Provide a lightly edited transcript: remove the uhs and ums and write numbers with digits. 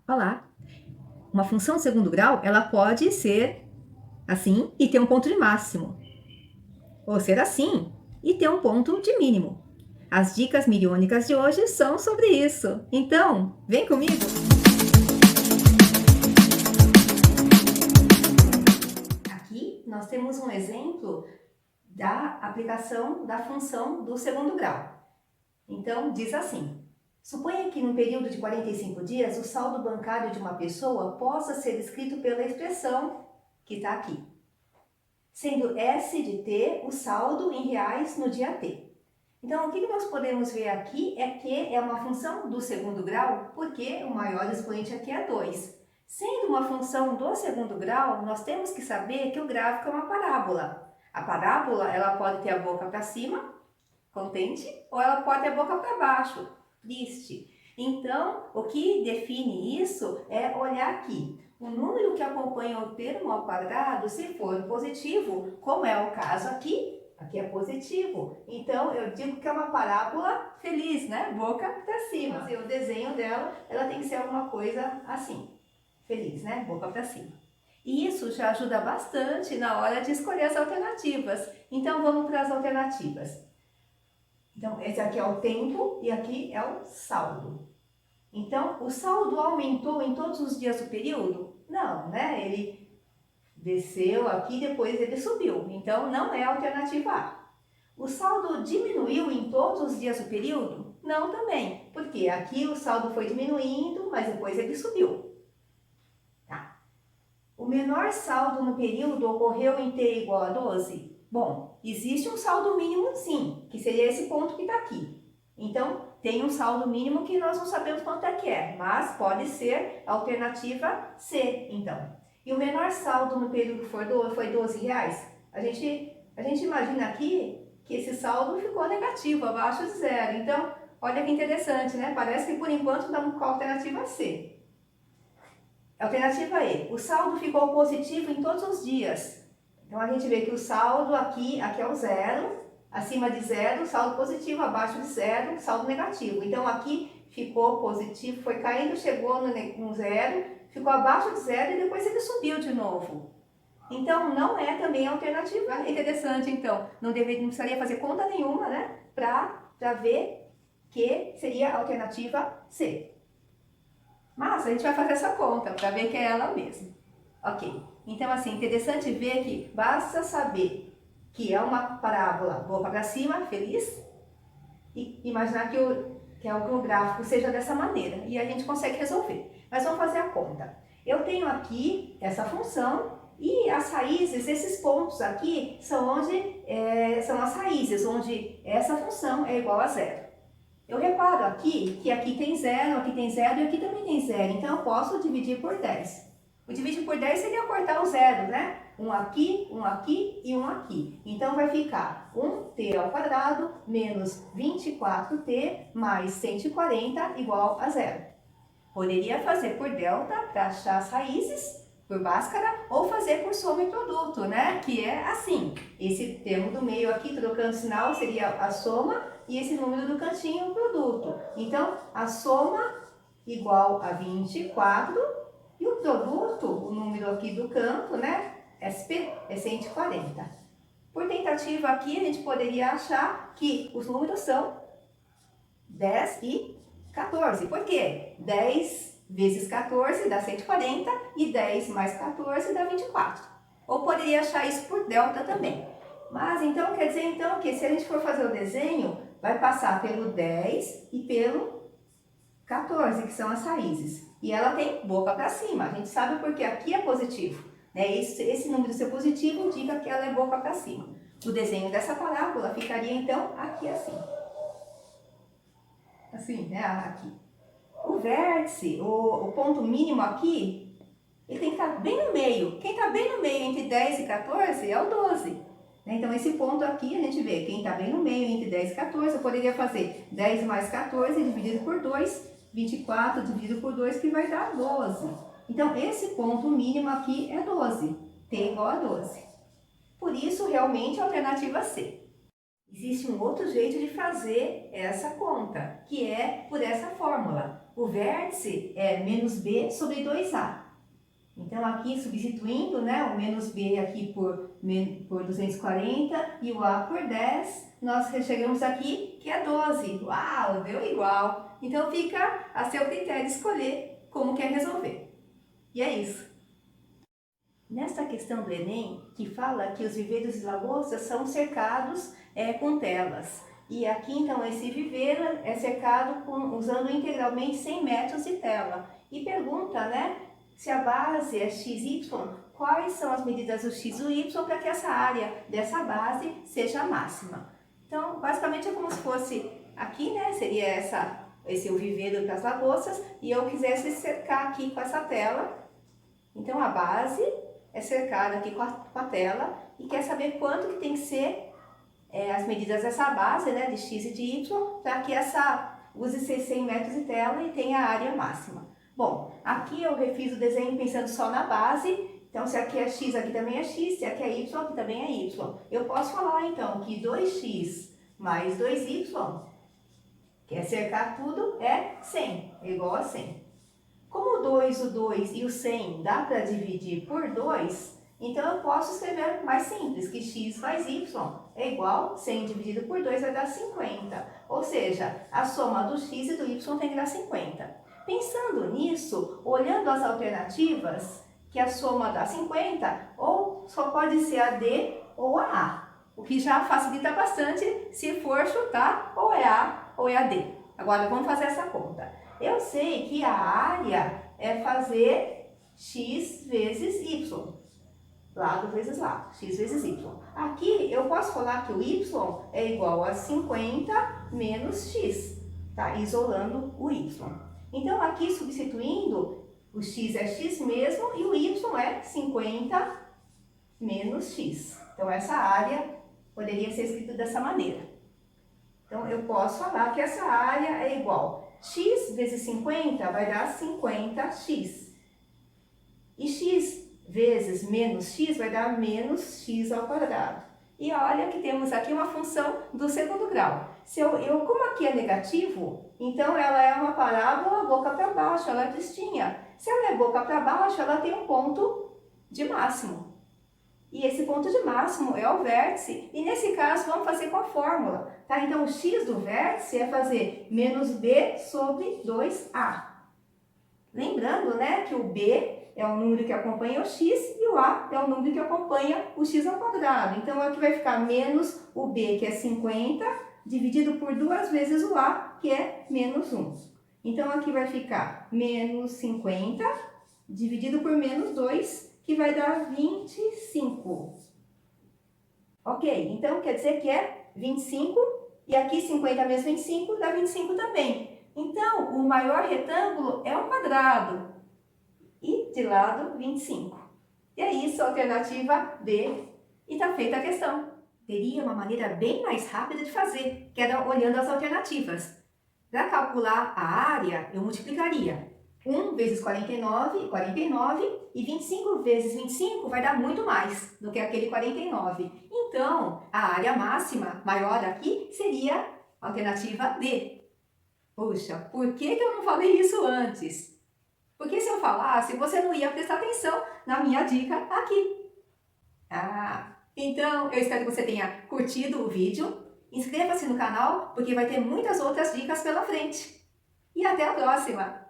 Olá! Uma função de segundo grau, ela pode ser assim e ter um ponto de máximo, ou ser assim e ter um ponto de mínimo. As dicas miriônicas de hoje são sobre isso. Então, vem comigo! Aqui nós temos um exemplo da aplicação da função do segundo grau. Então, diz assim: suponha que no período de 45 dias o saldo bancário de uma pessoa possa ser escrito pela expressão que está aqui, sendo S de T o saldo em reais no dia T. Então, o que nós podemos ver aqui é que é uma função do segundo grau, porque o maior expoente aqui é 2. Sendo uma função do segundo grau, nós temos que saber que o gráfico é uma parábola. A parábola, ela pode ter a boca para cima, contente, ou ela pode ter a boca para baixo, triste. Então, o que define isso é olhar aqui. O número que acompanha o termo ao quadrado, se for positivo, como é o caso aqui, aqui é positivo. Então, eu digo que é uma parábola feliz, né? Boca para cima. O desenho dela, ela tem que ser alguma coisa assim, feliz, né? Boca para cima. E isso já ajuda bastante na hora de escolher as alternativas. Então, vamos para as alternativas. Então, esse aqui é o tempo e aqui é o saldo. Então, o saldo aumentou em todos os dias do período? Não, né? Ele desceu aqui, depois ele subiu. Então, não é a alternativa A. O saldo diminuiu em todos os dias do período? Não também, porque aqui o saldo foi diminuindo, mas depois ele subiu. Tá. O menor saldo no período ocorreu em T igual a 12? Bom, existe um saldo mínimo sim, que seria esse ponto que está aqui. Então, tem um saldo mínimo que nós não sabemos quanto é que é, mas pode ser a alternativa C, então. E o menor saldo no período foi R$12. A gente imagina aqui que esse saldo ficou negativo, abaixo de zero. Então, olha que interessante, né? Parece que por enquanto estamos com a alternativa C. Alternativa E, o saldo ficou positivo em todos os dias. Então, a gente vê que o saldo aqui é o zero, acima de zero, saldo positivo, abaixo de zero, saldo negativo. Então, aqui ficou positivo, foi caindo, chegou no zero, ficou abaixo de zero e depois ele subiu de novo. Então, não é também a alternativa. Interessante, então. Não precisaria fazer conta nenhuma, né? Para ver que seria a alternativa C. Mas a gente vai fazer essa conta para ver que é ela mesma. Ok. Então, assim, interessante ver que basta saber que é uma parábola boca para cima, feliz, e imaginar que o gráfico seja dessa maneira. E a gente consegue resolver. Mas vamos fazer a conta. Eu tenho aqui essa função e as raízes, esses pontos aqui, são as raízes, onde essa função é igual a zero. Eu reparo aqui que aqui tem zero e aqui também tem zero. Então, eu posso dividir por 10. O dividir por 10 seria cortar o zero, né? Um aqui e um aqui. Então, vai ficar 1t ao quadrado menos 24t mais 140 igual a zero. Poderia fazer por delta para achar as raízes, por Bhaskara, ou fazer por soma e produto, né? Que é assim. Esse termo do meio aqui, trocando sinal, seria a soma, e esse número do cantinho, o produto. Então, a soma igual a 24, e o produto, o número aqui do canto, né? SP, é 140. Por tentativa aqui, a gente poderia achar que os números são 10 e 14. Por quê? 10 vezes 14 dá 140 e 10 mais 14 dá 24. Ou poderia achar isso por delta também. Mas então quer dizer então que se a gente for fazer o desenho, vai passar pelo 10 e pelo 14, que são as raízes. E ela tem boca para cima. A gente sabe porque aqui é positivo, né? Esse número ser positivo indica que ela é boca para cima. O desenho dessa parábola ficaria então aqui assim. Assim, né? Aqui. O vértice, o ponto mínimo aqui, ele tem que estar bem no meio. Quem está bem no meio entre 10 e 14 é o 12. Então, esse ponto aqui, a gente vê, quem está bem no meio entre 10 e 14, eu poderia fazer 10 mais 14 dividido por 2, 24 dividido por 2, que vai dar 12. Então, esse ponto mínimo aqui é 12. T igual a 12. Por isso, realmente, a alternativa C. Existe um outro jeito de fazer essa conta, que é por essa fórmula. o vértice é menos B sobre 2A. Então, aqui substituindo, né, o menos B aqui por 240 e o A por 10, nós chegamos aqui que é 12. Uau, deu igual. Então, fica a seu critério escolher como quer resolver. E é isso. Nesta questão do Enem, que fala que os viveiros e lagostas são cercados com telas. E aqui, então, esse viveiro é cercado usando integralmente 100 metros de tela. E pergunta, né, se a base é XY, quais são as medidas do X e do Y para que essa área dessa base seja máxima. Então, basicamente é como se fosse aqui, né, seria esse o viveiro para as lagostas, e eu quisesse cercar aqui com essa tela. Então, a base é cercada aqui com a tela e quer saber quanto que tem que ser as medidas dessa base, né, de X e de Y, para que use 100 metros de tela e tenha a área máxima. Bom, aqui eu refiz o desenho pensando só na base, então se aqui é X, aqui também é X, se aqui é Y, aqui também é Y. Eu posso falar então que 2X mais 2Y, que é cercar tudo, é 100, é igual a 100. Como o 2 e o 100 dá para dividir por 2, então eu posso escrever mais simples, que x mais y é igual, 100 dividido por 2 vai dar 50. Ou seja, a soma do x e do y tem que dar 50. Pensando nisso, olhando as alternativas, que a soma dá 50, ou só pode ser a D ou a A. O que já facilita bastante se for chutar ou é A ou é a D. Agora vamos fazer essa conta. Eu sei que a área é fazer x vezes y. Lado vezes lado, x vezes y. Aqui eu posso falar que o y é igual a 50 menos x, tá? Isolando o y. Então aqui substituindo, o x é x mesmo e o y é 50 menos x. Então essa área poderia ser escrita dessa maneira. Então eu posso falar que essa área é igual x vezes 50 vai dar 50x. E x vezes menos x vai dar menos x ao quadrado. E olha que temos aqui uma função do segundo grau. Como aqui é negativo, então ela é uma parábola boca para baixo, ela é tristinha. Se ela é boca para baixo, ela tem um ponto de máximo. E esse ponto de máximo é o vértice. E nesse caso, vamos fazer com a fórmula. Tá? Então, o x do vértice é fazer menos b sobre 2a. Lembrando, né, que o b é o número que acompanha o x e o a é o número que acompanha o x ao quadrado. Então, aqui vai ficar menos o b, que é 50, dividido por 2 vezes o a, que é menos 1. Então, aqui vai ficar menos 50, dividido por menos 2, que vai dar 25. Ok, então quer dizer que é 25, e aqui 50 menos 25 dá 25 também. Então, o maior retângulo é um quadrado, e de lado 25. E é isso, a alternativa D, e está feita a questão. Teria uma maneira bem mais rápida de fazer, que era olhando as alternativas. Para calcular a área, eu multiplicaria 1 vezes 49, 49, e 25 vezes 25 vai dar muito mais do que aquele 49. Então, a área máxima maior aqui seria a alternativa D. Puxa, por que eu não falei isso antes? Porque se eu falasse, você não ia prestar atenção na minha dica aqui. Então, eu espero que você tenha curtido o vídeo. Inscreva-se no canal, porque vai ter muitas outras dicas pela frente. E até a próxima!